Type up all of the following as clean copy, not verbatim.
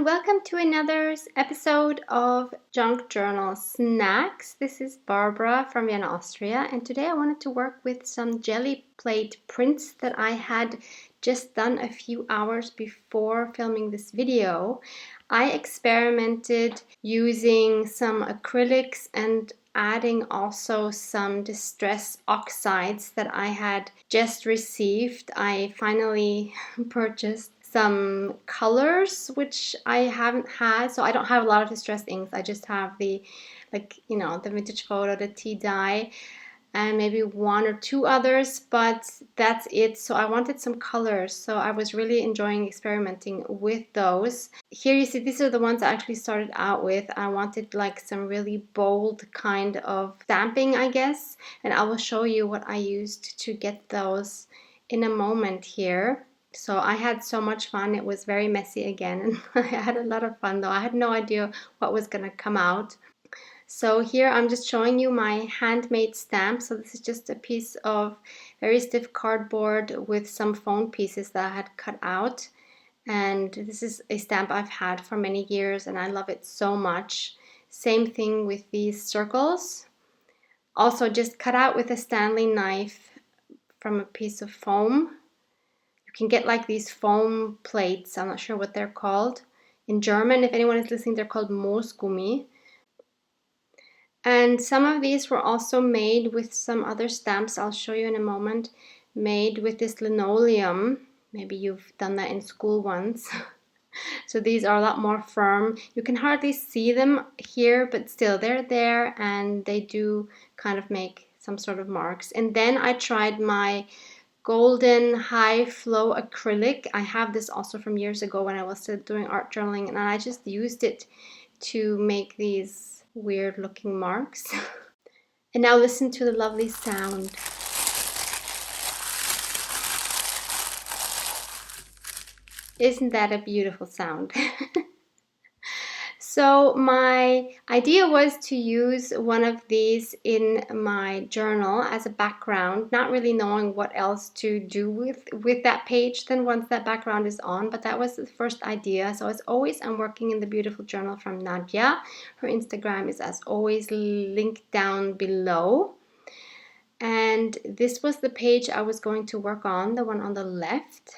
welcome to another episode of Junk Journal Snacks. This is Barbara from Vienna, Austria, and today I wanted to work with some jelly plate prints that I had just done a few hours before filming this video. I experimented using some acrylics and adding also some distress oxides that I had just received. I finally purchased some colors which I haven't had, so I don't have a lot of distressed inks. I just have the the vintage photo, the tea dye, and maybe one or two others, but that's it. So I wanted some colors, so I was really enjoying experimenting with those. Here you see these are the ones I actually started out with. I wanted like some really bold kind of stamping, I guess, and I will show you what I used to get those in a moment here. So I had so much fun. It was very messy again, and I had a lot of fun though. I had no idea what was gonna come out. So here I'm just showing you my handmade stamp. So this is just a piece of very stiff cardboard with some foam pieces that I had cut out. And this is a stamp I've had for many years and I love it so much. Same thing with these circles. Also just cut out with a Stanley knife from a piece of foam. You can get like these foam plates. I'm not sure what they're called. In German, if anyone is listening, they're called Moosgummi. And some of these were also made with some other stamps I'll show you in a moment, made with this linoleum. Maybe you've done that in school once. So these are a lot more firm. You can hardly see them here, but still they're there and they do kind of make some sort of marks. And then I tried my golden high flow acrylic. I have this also from years ago when I was still doing art journaling, and I just used it to make these weird looking marks. And now listen to the lovely sound. Isn't that a beautiful sound? So my idea was to use one of these in my journal as a background, not really knowing what else to do with that page then once that background is on, but that was the first idea. So as always, I'm working in the beautiful journal from Nadia. Her Instagram is as always linked down below. And this was the page I was going to work on, the one on the left.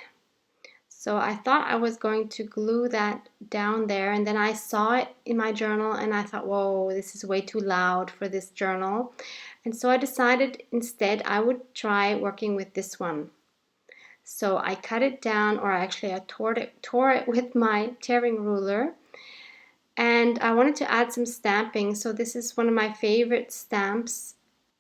So I thought I was going to glue that down there, and then I saw it in my journal and I thought, whoa, this is way too loud for this journal. And so I decided instead I would try working with this one. So I cut it down, or actually I tore it with my tearing ruler. And I wanted to add some stamping. So this is one of my favorite stamps.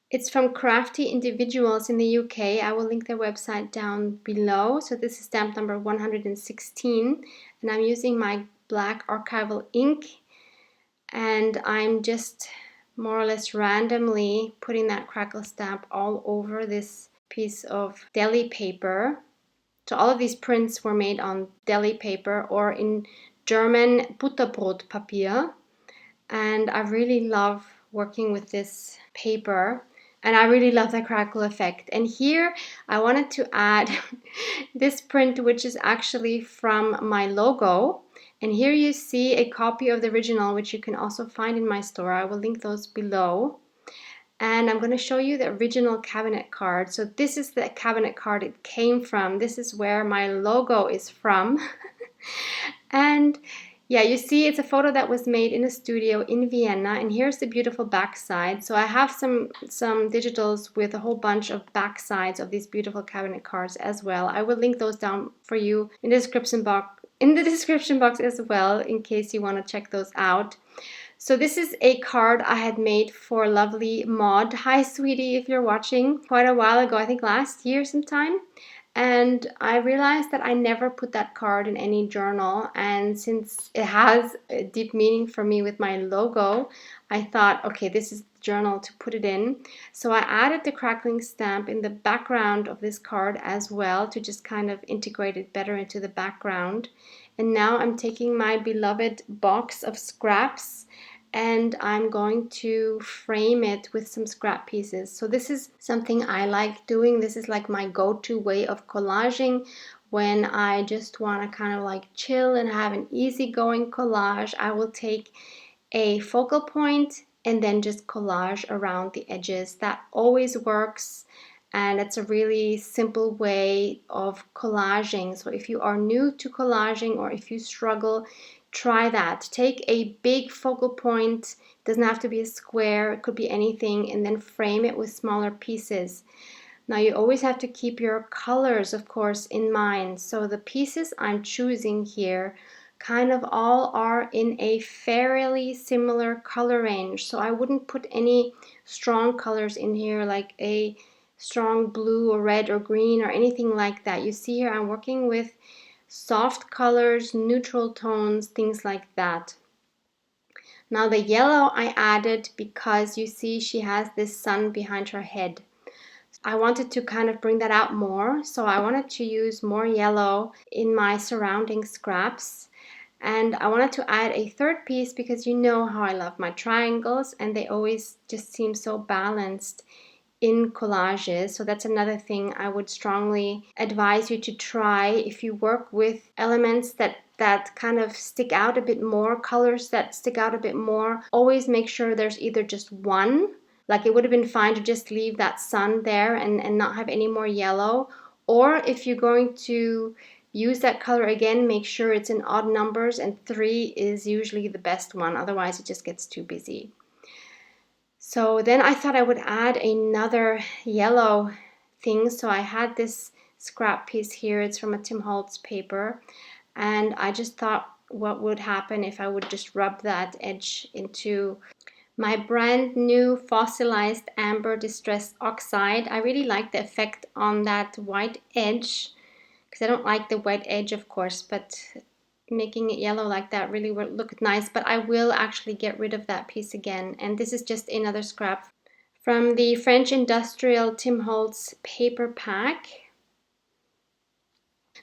It's from Crafty Individuals in the UK. I will link their website down below. So this is stamp number 116, and I'm using my black archival ink, and I'm just more or less randomly putting that crackle stamp all over this piece of deli paper. So all of these prints were made on deli paper, or in German Butterbrotpapier, and I really love working with this paper. And I really love the crackle effect. And here I wanted to add this print, which is actually from my logo. And here you see a copy of the original, which you can also find in my store. I will link those below. And I'm going to show you the original cabinet card. So this is the cabinet card it came from. This is where my logo is from. And yeah, you see it's a photo that was made in a studio in Vienna, and here's the beautiful backside. So I have some digitals with a whole bunch of backsides of these beautiful cabinet cards as well. I will link those down for you in the description box as well, in case you want to check those out. So this is a card I had made for lovely Maud. Hi sweetie, if you're watching, quite a while ago, I think last year sometime. And I realized that I never put that card in any journal, and since it has a deep meaning for me with my logo, I thought, okay, this is the journal to put it in. So I added the crackling stamp in the background of this card as well, to just kind of integrate it better into the background. And now I'm taking my beloved box of scraps and I'm going to frame it with some scrap pieces. So this is something I like doing. This is like my go-to way of collaging, when I just want to kind of like chill and have an easygoing collage, I will take a focal point and then just collage around the edges. That always works, and it's a really simple way of collaging. So if you are new to collaging or if you struggle, try that. Take a big focal point, it doesn't have to be a square, it could be anything, and then frame it with smaller pieces. Now you always have to keep your colors, of course, in mind. So the pieces I'm choosing here kind of all are in a fairly similar color range. So I wouldn't put any strong colors in here like a strong blue or red or green or anything like that. You see here I'm working with soft colors, neutral tones, things like that. Now the yellow I added because you see she has this sun behind her head. I wanted to kind of bring that out more, so I wanted to use more yellow in my surrounding scraps. And I wanted to add a third piece because you know how I love my triangles and they always just seem so balanced in collages. So that's another thing I would strongly advise you to try if you work with elements that kind of stick out a bit more, colors that stick out a bit more. Always make sure there's either just one, like it would have been fine to just leave that sun there and not have any more yellow. Or if you're going to use that color again, make sure it's in odd numbers, and 3 is usually the best one, otherwise it just gets too busy. So then I thought I would add another yellow thing. So I had this scrap piece here. It's from a Tim Holtz paper. And I just thought what would happen if I would just rub that edge into my brand new fossilized amber distress oxide. I really like the effect on that white edge because I don't like the white edge, of course, but making it yellow like that really would look nice. But I will actually get rid of that piece again. And this is just another scrap from the French Industrial Tim Holtz paper pack.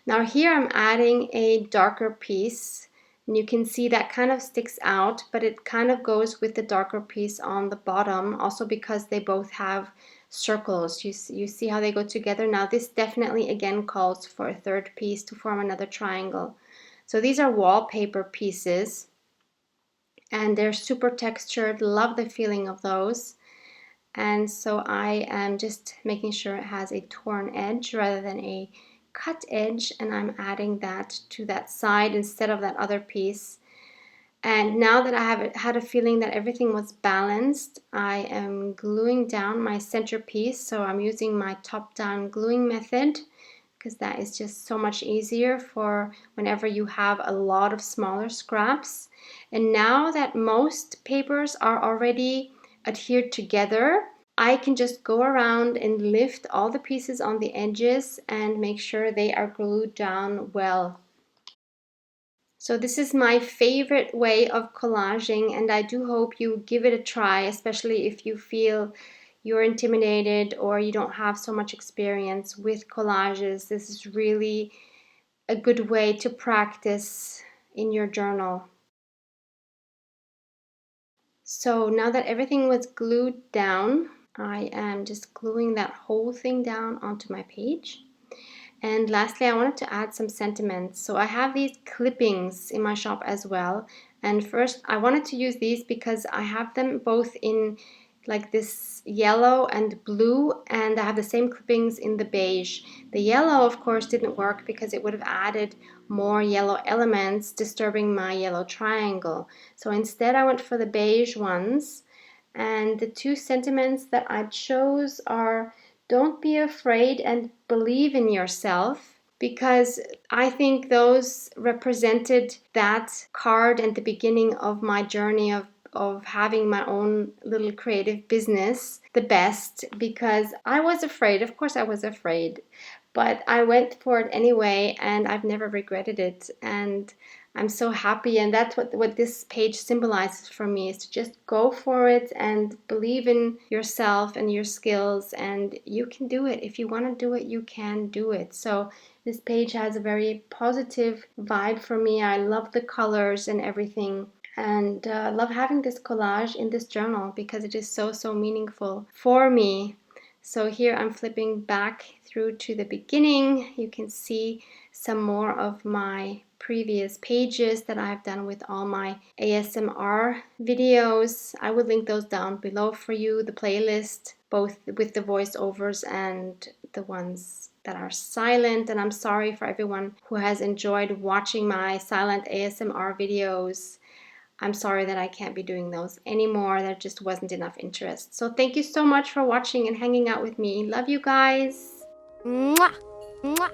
Now here I'm adding a darker piece, and you can see that kind of sticks out, but it kind of goes with the darker piece on the bottom, also because they both have circles. You see how they go together? Now this definitely again calls for a third piece to form another triangle. So these are wallpaper pieces, and they're super textured. Love the feeling of those. And so I am just making sure it has a torn edge rather than a cut edge, and I'm adding that to that side instead of that other piece. And now that I have had a feeling that everything was balanced, I am gluing down my centerpiece. So I'm using my top-down gluing method because that is just so much easier for whenever you have a lot of smaller scraps. And now that most papers are already adhered together, I can just go around and lift all the pieces on the edges and make sure they are glued down well. So this is my favorite way of collaging, and I do hope you give it a try, especially if you feel you're intimidated or you don't have so much experience with collages. This is really a good way to practice in your journal. So now that everything was glued down, I am just gluing that whole thing down onto my page. And lastly, I wanted to add some sentiments. So I have these clippings in my shop as well. And first, I wanted to use these because I have them both in like this yellow and blue, and I have the same clippings in the beige. The yellow, of course, didn't work because it would have added more yellow elements, disturbing my yellow triangle. So instead, I went for the beige ones. And the two sentiments that I chose are: don't be afraid and believe in yourself, because I think those represented that card and the beginning of my journey of having my own little creative business the best, because I was afraid. Of course I was afraid, but I went for it anyway, and I've never regretted it. And I'm so happy, and that's what this page symbolizes for me, is to just go for it and believe in yourself and your skills, and you can do it. If you want to do it, you can do it. So this page has a very positive vibe for me. I love the colors and everything, and love having this collage in this journal because it is so meaningful for me. So here I'm flipping back through to the beginning. You can see some more of my previous pages that I've done with all my ASMR videos. I will link those down below for you, the playlist, both with the voiceovers and the ones that are silent. And I'm sorry for everyone who has enjoyed watching my silent ASMR videos. I'm sorry that I can't be doing those anymore. There just wasn't enough interest. So thank you so much for watching and hanging out with me. Love you guys. Mwah! Mwah!